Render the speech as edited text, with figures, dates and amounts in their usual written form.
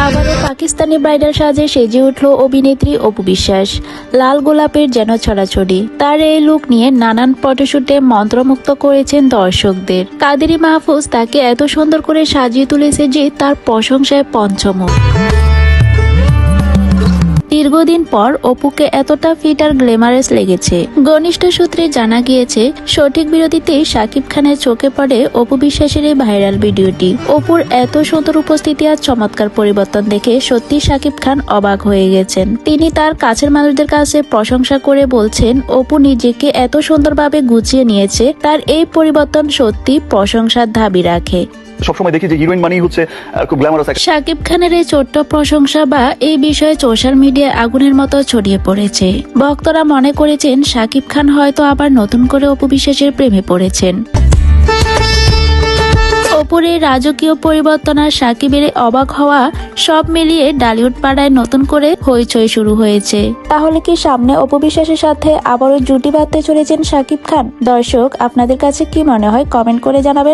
আবারও পাকিস্তানি ব্রাইডাল সাজে সেজে উঠল অভিনেত্রী অপু বিশ্বাস। লাল গোলাপের যেন ছড়াছড়ি। তার এই লুক নিয়ে নানান ফটোশুটে মন্ত্রমুগ্ধ করেছেন দর্শকদের। কাদেরী মাহফুজ তাকে এত সুন্দর করে সাজিয়ে তুলেছে যে তার প্রশংসায় পঞ্চমুখ। দীর্ঘদিন পর অপুকে এতটা ফিট আর গ্ল্যামারাস লেগেছে। ঘনিষ্ঠ সূত্রে জানা গিয়েছে, সঠিক বিরতিতেই শাকিব খানের চোখে পড়ে অপু বিশ্বাসের এই ভাইরাল ভিডিওটি। অপুর এত সুন্দর উপস্থিতি আর চমৎকার পরিবর্তন দেখে সত্যি শাকিব খান অবাক হয়ে গেছেন। তিনি তার কাছের মানুষদের কাছে প্রশংসা করে বলছেন, অপু নিজেকে এত সুন্দরভাবে গুছিয়ে নিয়েছে। তার এই পরিবর্তন সত্যি প্রশংসার দাবি রাখে। সবসময় দেখি যে হিরোইন মানেই হচ্ছে খুব গ্ল্যামারাস। শাকিব খানের এই ছোট্ট প্রশংসা বা এই বিষয়ে সোশ্যাল মিডিয়ায় আগুনের মতো ছড়িয়ে পড়েছে। ভক্তরা মনে করেছেন শাকিব খান হয়তো আবার নতুন করে অপু বিশ্বাসের প্রেমে পড়েছেন। অপুর এই রাজকীয় পরিবর্তন আর শাকিবের অবাক হওয়া সব মিলিয়ে ডালিউড পাড়ায় নতুন করে হইচই শুরু হয়েছে। তাহলে কি সামনে অপু বিশ্বাসের সাথে আবারও জুটি বাঁধতে চলেছেন শাকিব খান? দর্শক, আপনাদের কাছে কি মনে হয় কমেন্ট করে জানাবেন।